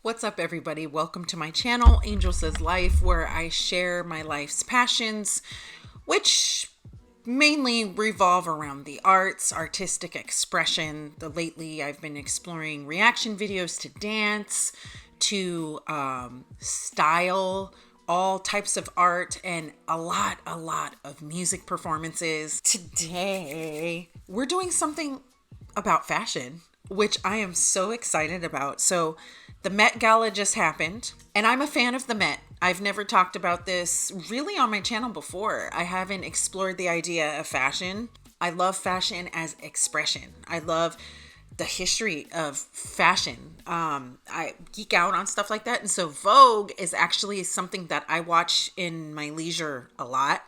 What's up, everybody? Welcome to my channel, Angel Says Life, where I share my life's passions, which mainly revolve around the arts, artistic expression. Lately, I've been exploring reaction videos to dance, to style, all types of art, and a lot of music performances. Today, we're doing something about fashion, which I am so excited about. So the Met Gala just happened, and I'm a fan of the Met. I've never talked about this really on my channel before. I haven't explored the idea of fashion. I love fashion as expression. I love the history of fashion. I geek out on stuff like that. And so Vogue is actually something that I watch in my leisure a lot.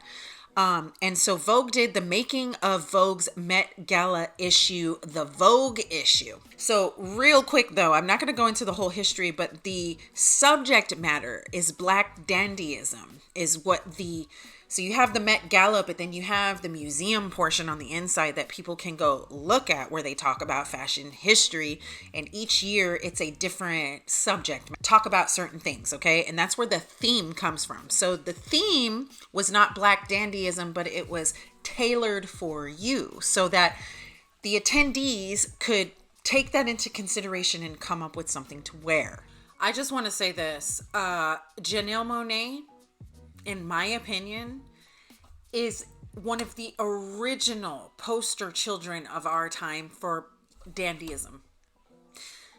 And so Vogue did the making of Vogue's Met Gala issue, the Vogue issue. So real quick though, I'm not going to go into the whole history, but the subject matter is Black Dandyism so you have the Met Gala, but then you have the museum portion on the inside that people can go look at where they talk about fashion history. And each year it's a different subject. Talk about certain things, okay? And that's where the theme comes from. So the theme was not Black Dandyism, but it was tailored for you so that the attendees could take that into consideration and come up with something to wear. I just want to say this. Janelle Monáe, in my opinion, is one of the original poster children of our time for dandyism.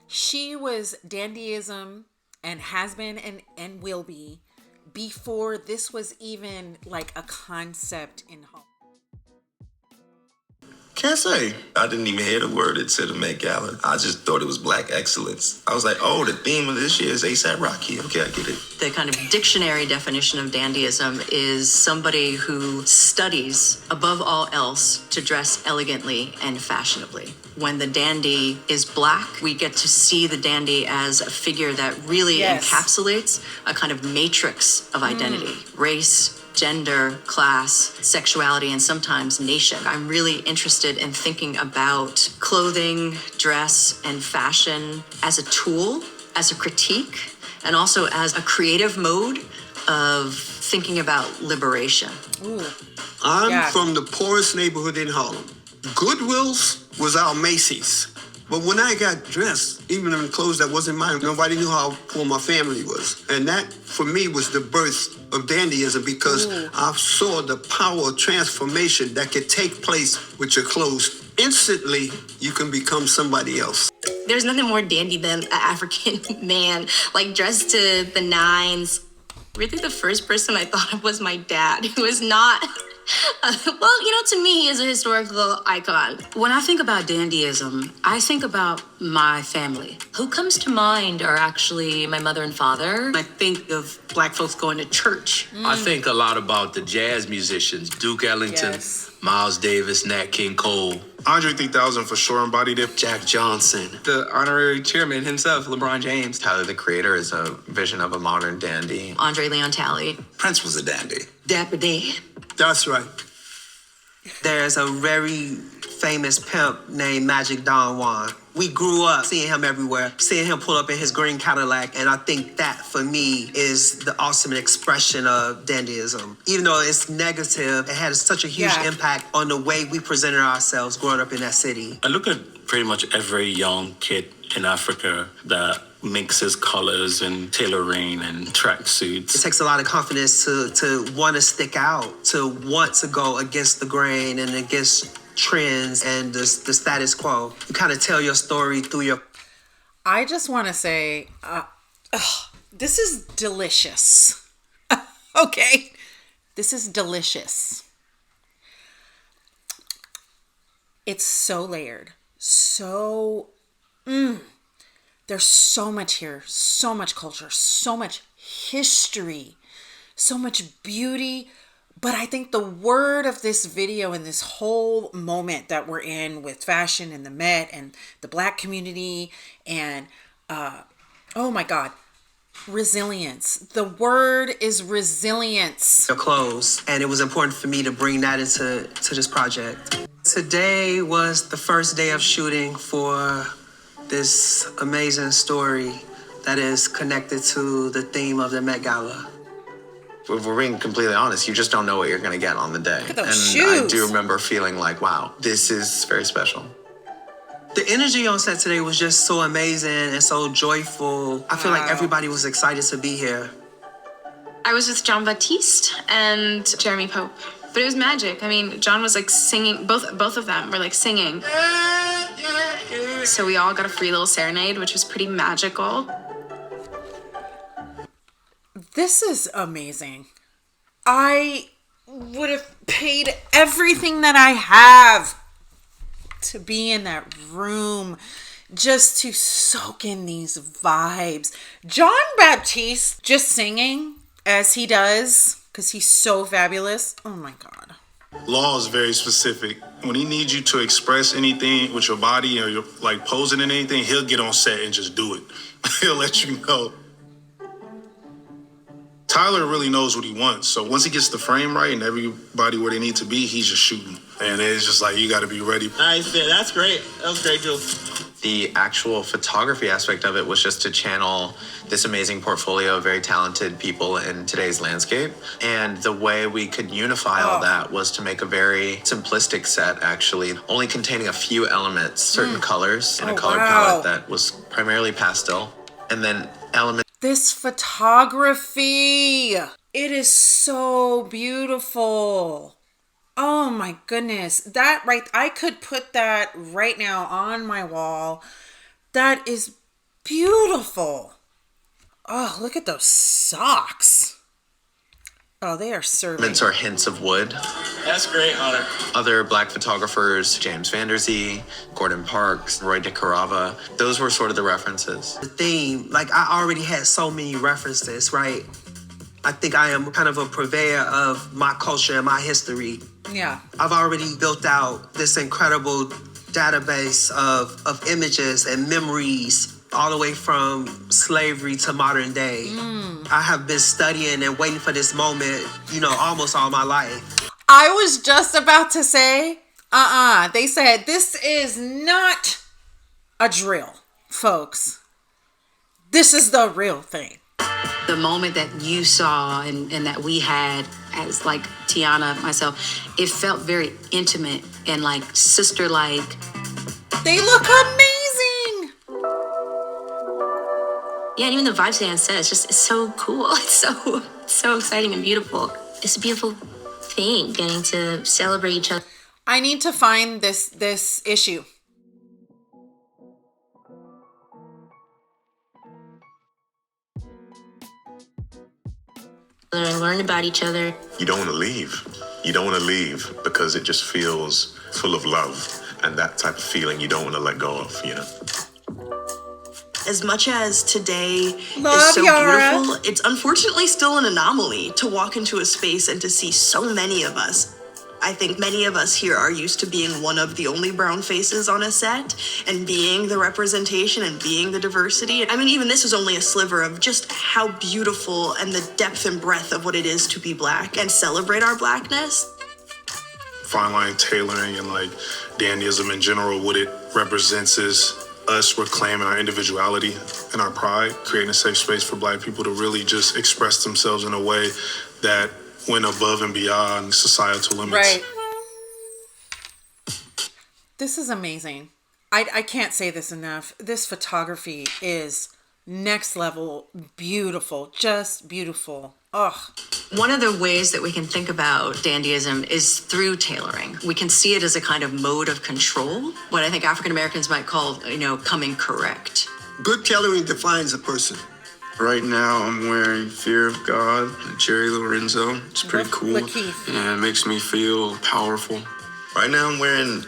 She was dandyism and has been and will be before this was even like a concept in Hollywood. Can't say. I didn't even hear the word it said a Met Gala. I just thought it was Black excellence. I was like, oh, the theme of this year is A$AP Rocky. Okay, I get it. The kind of dictionary definition of dandyism is somebody who studies, above all else, to dress elegantly and fashionably. When the dandy is Black, we get to see the dandy as a figure that really encapsulates a kind of matrix of identity, race, gender, class, sexuality, and sometimes nation. I'm really interested in thinking about clothing, dress, and fashion as a tool, as a critique, and also as a creative mode of thinking about liberation. I'm from the poorest neighborhood in Harlem. Goodwill's was our Macy's. But when I got dressed, even in clothes that wasn't mine, nobody knew how poor my family was. And that, for me, was the birth of dandyism because I saw the power of transformation that could take place with your clothes. Instantly, you can become somebody else. There's nothing more dandy than an African man, like dressed to the nines. Really, the first person I thought of was my dad, who is not... to me, he is a historical icon. When I think about dandyism, I think about my family. Who comes to mind are actually my mother and father. I think of Black folks going to church. I think a lot about the jazz musicians, Duke Ellington, Miles Davis, Nat King Cole. Andre 3000 for sure embodied it. Jack Johnson. The honorary chairman himself, LeBron James. Tyler, the Creator, is a vision of a modern dandy. Andre Leon Talley. Prince was a dandy. Dapper Dan. That's right. There's a very famous pimp named Magic Don Juan. We grew up seeing him everywhere, seeing him pull up in his green Cadillac, and I think that, for me, is the ultimate expression of dandyism. Even though it's negative, it had such a huge impact on the way we presented ourselves growing up in that city. I look at pretty much every young kid in Africa that mixes colors and tailoring and tracksuits. It takes a lot of confidence to want to stick out, to want to go against the grain and against trends and the status quo. You kind of tell your story through your... I just want to say, this is delicious. Okay? This is delicious. It's so layered. There's so much here, so much culture, so much history, so much beauty. But I think the word of this video and this whole moment that we're in with fashion and the Met and the Black community and, oh my God, resilience. The word is resilience. Your clothes. And it was important for me to bring that into this project. Today was the first day of shooting for this amazing story that is connected to the theme of the Met Gala. If we're being completely honest, you just don't know what you're going to get on the day. Look at those and shoes. I do remember feeling like, wow, this is very special. The energy on set today was just so amazing and so joyful. I feel like everybody was excited to be here. I was with John Baptiste and Jeremy Pope, but it was magic. I mean, John was like singing, both of them were like singing. So we all got a free little serenade, which was pretty magical. This is amazing. I would have paid everything that I have to be in that room just to soak in these vibes. John Baptiste just singing as he does, because he's so fabulous. Oh my God. Law is very specific. When he needs you to express anything with your body or you're like posing in anything, he'll get on set and just do it. He'll let you know. Tyler really knows what he wants. So once he gets the frame right and everybody where they need to be, he's just shooting. And it's just like, you got to be ready. Nice, yeah, that's great. That was great, Joe. The actual photography aspect of it was just to channel this amazing portfolio of very talented people in today's landscape. And the way we could unify all that was to make a very simplistic set, actually, only containing a few elements, certain colors in a color palette that was primarily pastel. And then elements. This photography, it is so beautiful. Oh my goodness. That right, I could put that right now on my wall. That is beautiful. Oh, look at those socks. Oh, they are serving. Elements or hints of wood. That's great, Hunter. Other Black photographers, James Vanderzee, Gordon Parks, Roy DeCarava, those were sort of the references. The theme, like I already had so many references, right? I think I am kind of a purveyor of my culture and my history. Yeah. I've already built out this incredible database of images and memories all the way from slavery to modern day. I have been studying and waiting for this moment, almost all my life. I was just about to say, they said this is not a drill, folks. This is the real thing. The moment that you saw and that we had as like Tiana, myself, it felt very intimate and like sister-like. They look amazing. Yeah, and even the vibes today on set, it's so cool. It's so exciting and beautiful. It's a beautiful thing, getting to celebrate each other. I need to find this issue. And learn about each other. You don't want to leave. You don't want to leave because it just feels full of love. And that type of feeling you don't want to let go of, As much as today is so Yara. beautiful, it's unfortunately still an anomaly to walk into a space and to see so many of us. I think many of us here are used to being one of the only brown faces on a set and being the representation and being the diversity. I mean, even this is only a sliver of just how beautiful and the depth and breadth of what it is to be Black and celebrate our Blackness. Fine line tailoring and like dandyism in general, what it represents is us reclaiming our individuality and our pride, creating a safe space for Black people to really just express themselves in a way that went above and beyond societal limits. Right. This is amazing. I can't say this enough. This photography is next level beautiful. Just beautiful. Ugh. One of the ways that we can think about dandyism is through tailoring. We can see it as a kind of mode of control, what I think African Americans might call, coming correct. Good tailoring defines a person. Right now, I'm wearing Fear of God and Jerry Lorenzo. It's pretty cool. Lakeith. And it makes me feel powerful. Right now, I'm wearing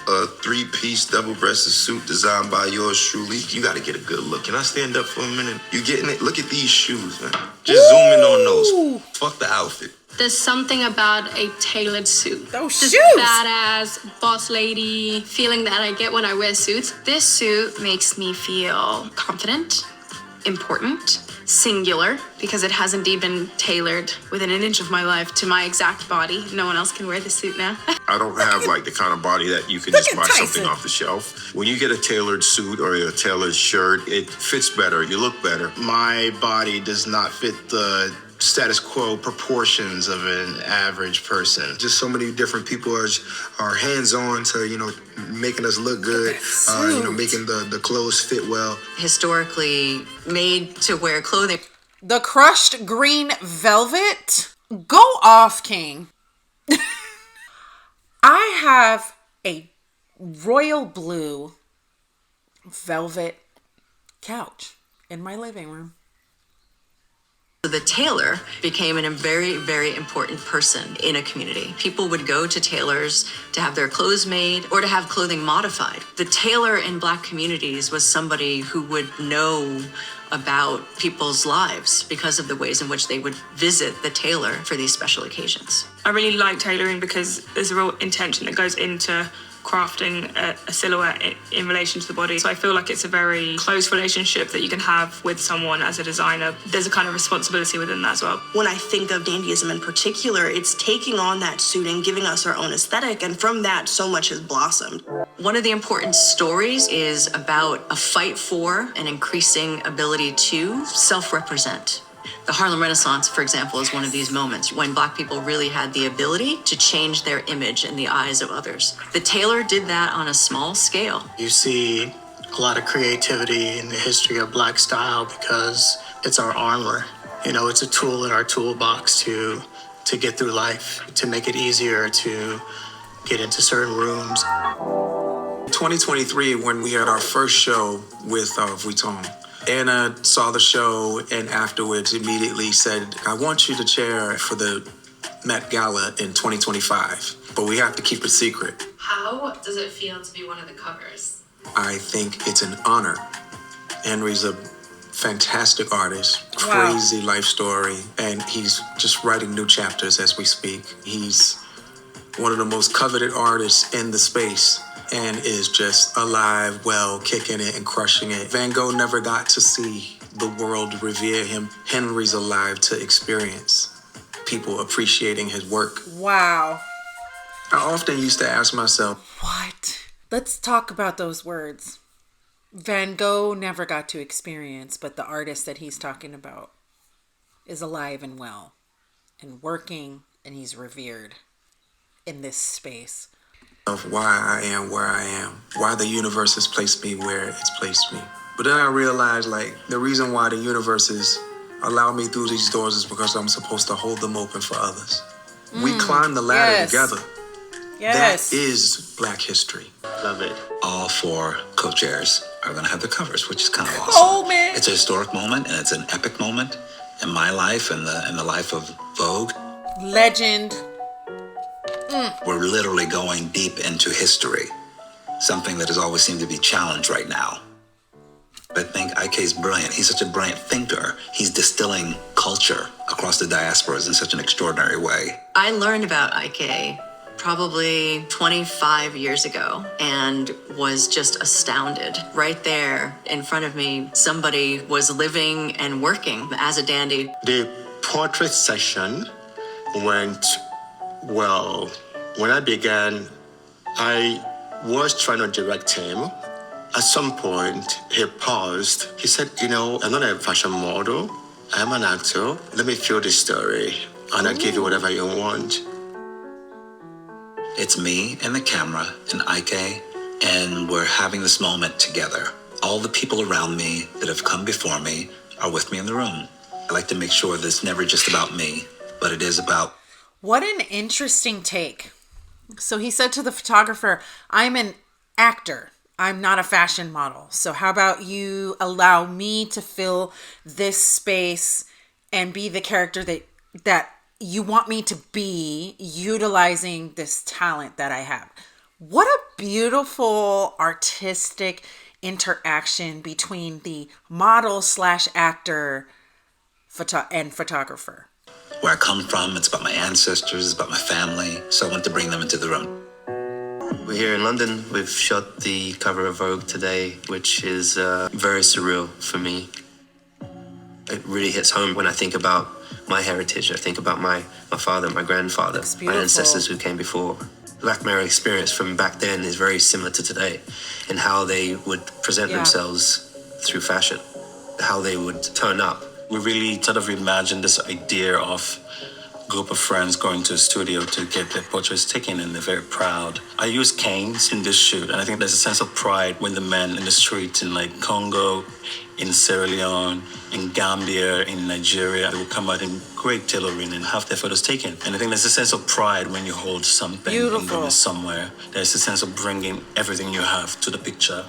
a 3-piece double-breasted suit designed by yours truly. You got to get a good look. Can I stand up for a minute? You getting it? Look at these shoes, man. Just zoom in on those. Fuck the outfit. There's something about a tailored suit. Those Just shoes. badass, boss lady, feeling that I get when I wear suits. This suit makes me feel confident, important, singular, because it has indeed been tailored within an inch of my life to my exact body. No one else can wear the suit now. I don't have like the kind of body that you can Look just at buy Tyson. something off the shelf. When you get a tailored suit or a tailored shirt, it fits better. You look better. My body does not fit the status quo proportions of an average person. Just so many different people are hands-on to, making us look good, making the clothes fit well. Historically made to wear clothing. The crushed green velvet. Go off, King. I have a royal blue velvet couch in my living room. The tailor became a very, very important person in a community. People would go to tailors to have their clothes made or to have clothing modified. The tailor in Black communities was somebody who would know about people's lives because of the ways in which they would visit the tailor for these special occasions. I really like tailoring because there's a real intention that goes into crafting a silhouette in relation to the body. So I feel like it's a very close relationship that you can have with someone as a designer. There's a kind of responsibility within that as well. When I think of dandyism in particular, it's taking on that suit and giving us our own aesthetic, and from that, so much has blossomed. One of the important stories is about a fight for an increasing ability to self-represent. The Harlem Renaissance, for example, is one of these moments when Black people really had the ability to change their image in the eyes of others. The tailor did that on a small scale. You see a lot of creativity in the history of Black style because it's our armor. It's a tool in our toolbox to get through life, to make it easier to get into certain rooms. 2023, when we had our first show with Vuitton, Anna saw the show and afterwards immediately said, I want you to chair for the MET Gala in 2025, but we have to keep it secret. How does it feel to be one of the covers? I think it's an honor. Henry's a fantastic artist, Wow. crazy life story, and he's just writing new chapters as we speak. He's one of the most coveted artists in the space and is just alive, well, kicking it and crushing it. Van Gogh never got to see the world revere him. Henry's alive to experience people appreciating his work. Wow. I often used to ask myself, What? Let's talk about those words. Van Gogh never got to experience, but the artist that he's talking about is alive and well and working, and he's revered in this space. of why I am where I am, why the universe has placed me where it's placed me. But then I realized, the reason why the universe has allowed me through these doors is because I'm supposed to hold them open for others. We climb the ladder yes. together. Yes. That is Black history. Love it. All four co-chairs are going to have the covers, which is kind of awesome. Oh, man. It's a historic moment, and it's an epic moment in my life and the life of Vogue. Legend. We're literally going deep into history, something that has always seemed to be challenged right now. I think IK's brilliant. He's such a brilliant thinker. He's distilling culture across the diasporas in such an extraordinary way. I learned about IK probably 25 years ago and was just astounded. Right there in front of me, somebody was living and working as a dandy. The portrait session went well. When I began, I was trying to direct him. At some point, he paused. He said, I'm not a fashion model. I'm an actor. Let me feel the story, and I'll give you whatever you want. It's me and the camera and IK, and we're having this moment together. All the people around me that have come before me are with me in the room. I like to make sure that it's never just about me, but it is about... What an interesting take. So he said to the photographer, I'm an actor. I'm not a fashion model. So how about you allow me to fill this space and be the character that you want me to be, utilizing this talent that I have. What a beautiful artistic interaction between the model / actor and photographer. Where I come from, it's about my ancestors, it's about my family. So I want to bring them into the room. We're here in London. We've shot the cover of Vogue today, which is very surreal for me. It really hits home when I think about my heritage. I think about my father, my grandfather, my ancestors who came before. Black male experience from back then is very similar to today in how they would present themselves through fashion, how they would turn up. We really sort of imagined this idea of a group of friends going to a studio to get their portraits taken, and they're very proud. I use canes in this shoot, and I think there's a sense of pride when the men in the streets in like Congo, in Sierra Leone, in Gambia, in Nigeria, they will come out in great tailoring and have their photos taken. And I think there's a sense of pride when you hold something and bring it somewhere. There's a sense of bringing everything you have to the picture.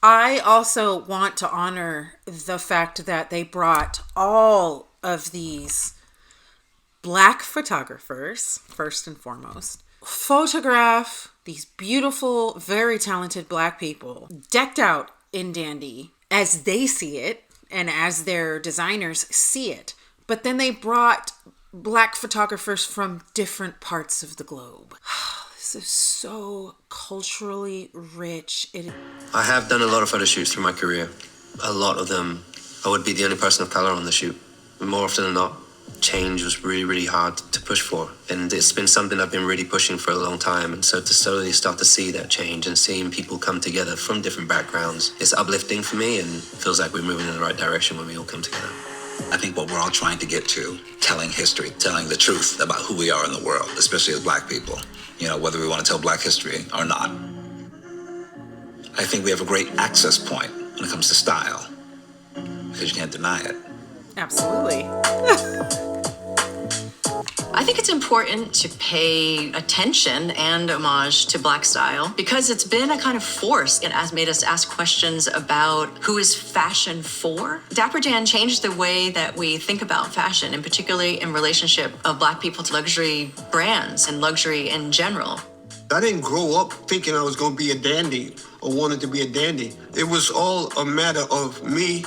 I also want to honor the fact that they brought all of these Black photographers, first and foremost, photograph these beautiful, very talented Black people decked out in dandy as they see it and as their designers see it. But then they brought Black photographers from different parts of the globe. This is so culturally rich. I have done a lot of photo shoots through my career. A lot of them, I would be the only person of color on the shoot. More often than not, change was really, really hard to push for. And it's been something I've been really pushing for a long time. And so to slowly start to see that change and seeing people come together from different backgrounds, it's uplifting for me and feels like we're moving in the right direction when we all come together. I think what we're all trying to get to, telling history, telling the truth about who we are in the world, especially as Black people, you know, whether we want to tell Black history or not. I think we have a great access point when it comes to style, because you can't deny it. Absolutely. I think it's important to pay attention and homage to Black style because it's been a kind of force. It has made us ask questions about who is fashion for. Dapper Dan changed the way that we think about fashion, and particularly in relationship of Black people to luxury brands and luxury in general. I didn't grow up thinking I was going to be a dandy or wanted to be a dandy. It was all a matter of me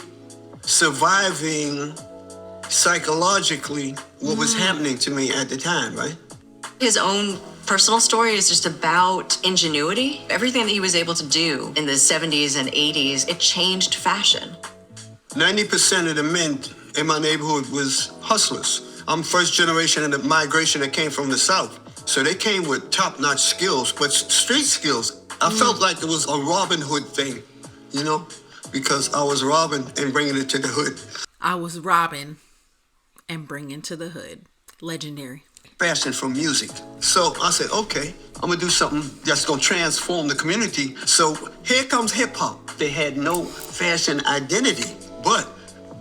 surviving psychologically what was happening to me at the time, right? His own personal story is just about ingenuity. Everything that he was able to do in the 70s and 80s, it changed fashion. 90% of the men in my neighborhood was hustlers. I'm first generation of the migration that came from the South. So they came with top-notch skills, but street skills. I felt like it was a Robin Hood thing, you know, because I was robbing and bringing it to the hood. I was robbing and bringing to the hood. Legendary. Fashion from music. So I said, okay, I'm gonna do something that's gonna transform the community. So here comes hip hop. They had no fashion identity, but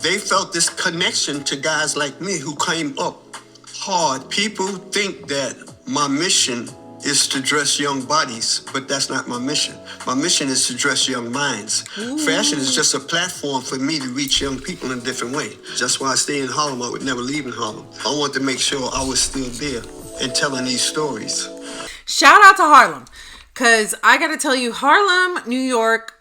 they felt this connection to guys like me who came up hard. People think that my mission is to dress young bodies, but that's not my mission. My mission is to dress young minds. Ooh. Fashion is just a platform for me to reach young people in a different way. That's why I stay in Harlem. I would never leave in Harlem. I want to make sure I was still there and telling these stories. Shout out to Harlem, because I got to tell you, Harlem, New York,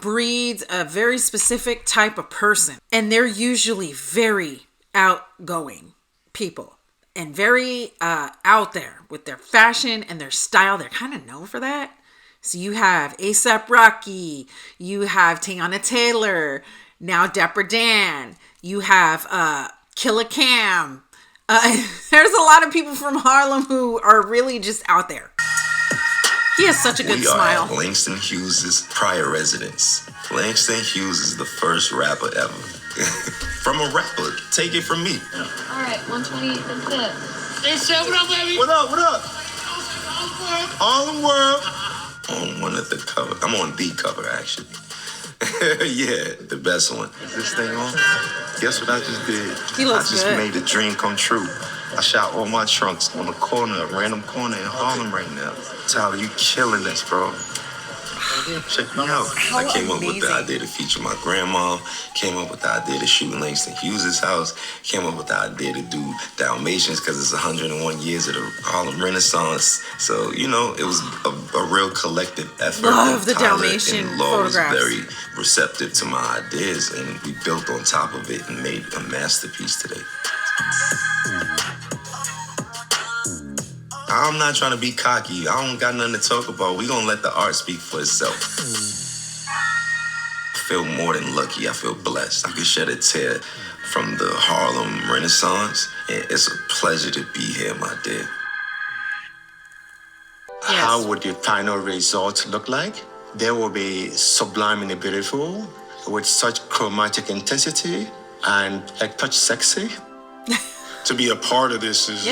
breeds a very specific type of person, and they're usually very outgoing people. And very out there with their fashion and their style. They're kind of known for that. So you have A$AP Rocky. You have Teyana Taylor. Now Dapper Dan. You have Killa Cam. There's a lot of people from Harlem who are really just out there. He has such a good smile. We are at Langston Hughes' prior residence. Langston Hughes is the first rapper ever. From a rapper. Take it from me. All right, 120, that's it. Hey, Chef, what up, baby? What up, what up? All the world. On one of the cover. I'm on the cover, actually. Yeah, the best one. Is this thing on? Guess what I just did? He looks I just good. made a dream come true. I shot all my trunks on a corner, a random corner in Harlem right now. Tyler, you killing this, bro. Check me out. I came up with the idea to feature my grandma. Came up with the idea to shoot in Langston Hughes' house. Came up with the idea to do Dalmatians because it's 101 years of the Harlem Renaissance. So, you know, it was a real collective effort. Love the Tyler Dalmatian and Law was photographs. very receptive to my ideas, and we built on top of it and made a masterpiece today. I'm not trying to be cocky. I don't got nothing to talk about. We gonna let the art speak for itself. feel more than lucky. I feel blessed. I can shed a tear from the Harlem Renaissance. It's a pleasure to be here, my dear. How would the final result look like? There will be sublimely beautiful with such chromatic intensity and a touch sexy. To be a part of this is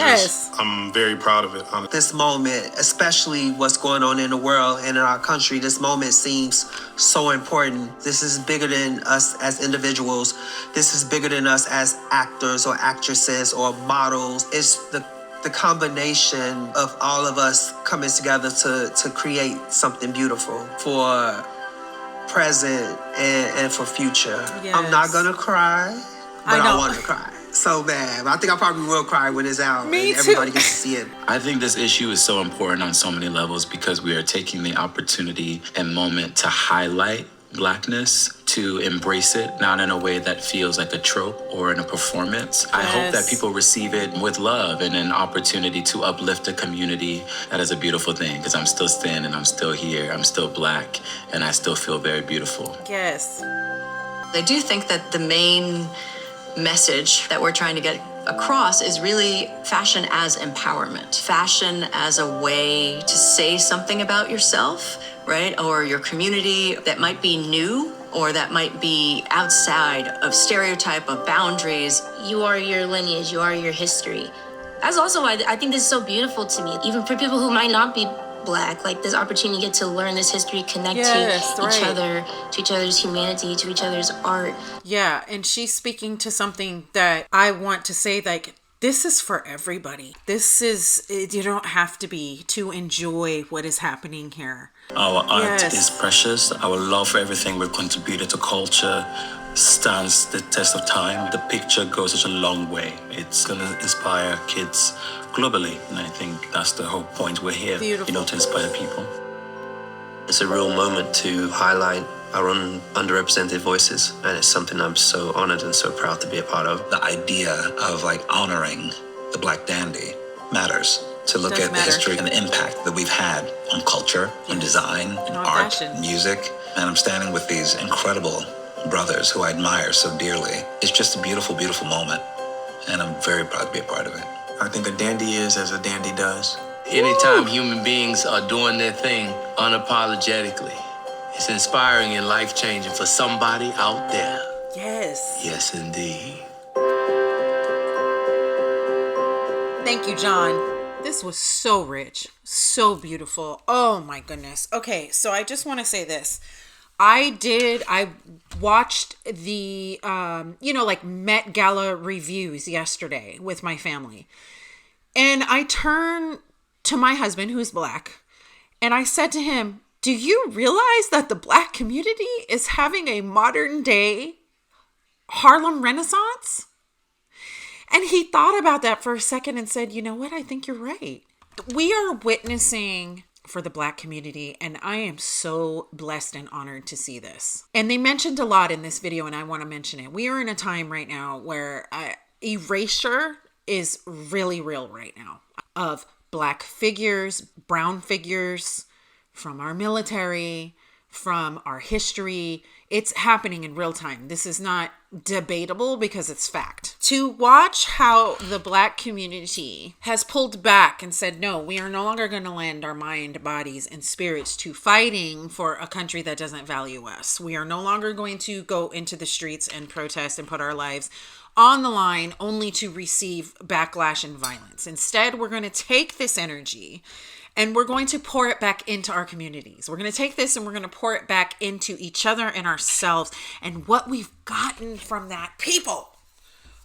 I'm very proud of it. This moment, especially what's going on in the world and in our country, this moment seems so important. This is bigger than us as individuals. This is bigger than us as actors or actresses or models. It's the combination of all of us coming together to create something beautiful for present and for future. Yes. I'm not gonna cry, but I want to cry so bad. I think I probably will cry when it's out and everybody gets to see it. I think this issue is so important on so many levels because we are taking the opportunity and moment to highlight Blackness, to embrace it, not in a way that feels like a trope or in a performance. I hope that people receive it with love and an opportunity to uplift a community. That is a beautiful thing because I'm still standing, I'm still here, I'm still Black, and I still feel very beautiful. Yes. I do think that the main message that we're trying to get across is really fashion as empowerment, fashion as a way to say something about yourself, right? Or your community that might be new or that might be outside of stereotype, of boundaries. You are your lineage, you are your history. That's also why I think this is so beautiful to me. Even for people who might not be Black, like this opportunity to get to learn this history, connect to each other, to each other's humanity, to each other's art. Yeah, and she's speaking to something that I want to say, like, this is for everybody. This is, you don't have to be to enjoy what is happening here. Our art is precious. Our love for everything we've contributed to culture stands the test of time. The picture goes such a long way. It's going to inspire kids globally, and I think that's the whole point we're here, to inspire people. It's a real moment to highlight our own underrepresented voices, and it's something I'm so honored and so proud to be a part of. The idea of honoring the Black dandy matters. To look at the history and the impact that we've had on culture, on design, in art, music. And I'm standing with these incredible brothers who I admire so dearly. It's just a beautiful, beautiful moment. And I'm very proud to be a part of it. I think a dandy is as a dandy does. Anytime human beings are doing their thing unapologetically, it's inspiring and life-changing for somebody out there. Yes. Yes, indeed. Thank you, John. This was so rich, so beautiful. Oh my goodness. Okay, so I just want to say this. I watched the, MET Gala reviews yesterday with my family. And I turned to my husband, who's Black, and I said to him, do you realize that the Black community is having a modern day Harlem Renaissance? And he thought about that for a second and said, you know what? I think you're right. We are witnessing for the Black community, and I am so blessed and honored to see this. And they mentioned a lot in this video, and I want to mention it. We are in a time right now where erasure is really real right now of Black figures, brown figures from our military, from our history. It's happening in real time. This is not debatable because it's fact. To watch how the Black community has pulled back and said, no, we are no longer going to lend our mind, bodies, and spirits to fighting for a country that doesn't value us. We are no longer going to go into the streets and protest and put our lives on the line only to receive backlash and violence. Instead, we're going to take this energy and we're going to pour it back into our communities. We're going to take this and we're going to pour it back into each other and ourselves. And what we've gotten from that, people,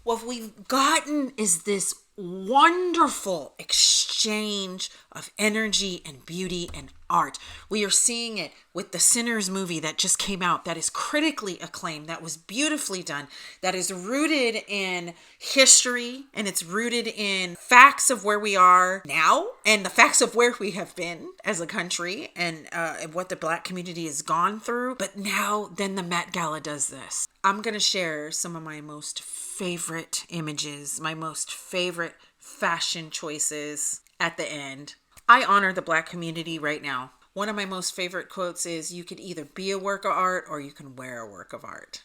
what we've gotten is this wonderful exchange of energy and beauty and art. We are seeing it with the Sinners movie that just came out, that is critically acclaimed, that was beautifully done, that is rooted in history, and it's rooted in facts of where we are now and the facts of where we have been as a country and what the Black community has gone through. But now then the Met Gala does this. I'm going to share some of my most favorite images, my most favorite fashion choices at the end. I honor the Black community right now One of my most favorite quotes is, you could either be a work of art or you can wear a work of art.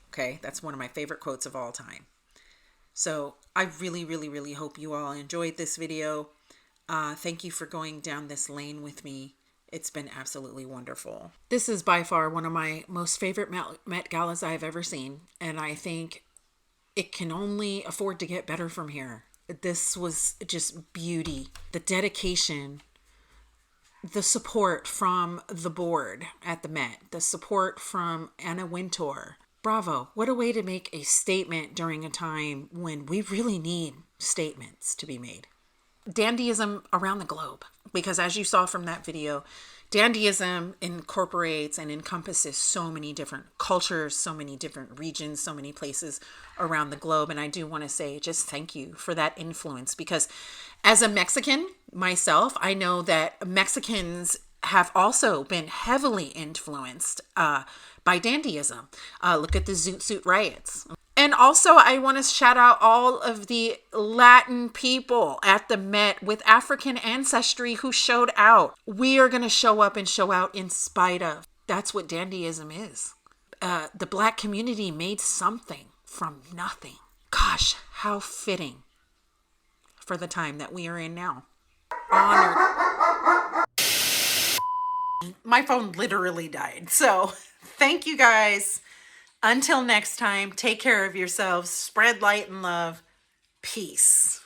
Okay, that's one of my favorite quotes of all time. So I really, really, really hope you all enjoyed this video. Thank you for going down this lane with me. It's been absolutely wonderful. This is by far one of my most favorite Met Galas I've ever seen. And I think it can only afford to get better from here. This was just beauty. The dedication, the support from the board at the Met, the support from Anna Wintour. Bravo. What a way to make a statement during a time when we really need statements to be made. Dandyism around the globe. Because as you saw from that video, dandyism incorporates and encompasses so many different cultures, so many different regions, so many places around the globe. And I do want to say just thank you for that influence, because as a Mexican myself, I know that Mexicans have also been heavily influenced by dandyism. Look at the Zoot Suit riots. And also, I want to shout out all of the Latin people at the Met with African ancestry who showed out. We are going to show up and show out in spite of. That's what dandyism is. The Black community made something from nothing. Gosh, how fitting for the time that we are in now. Honored. My phone literally died. So thank you guys. Until next time, take care of yourselves, spread light and love. Peace.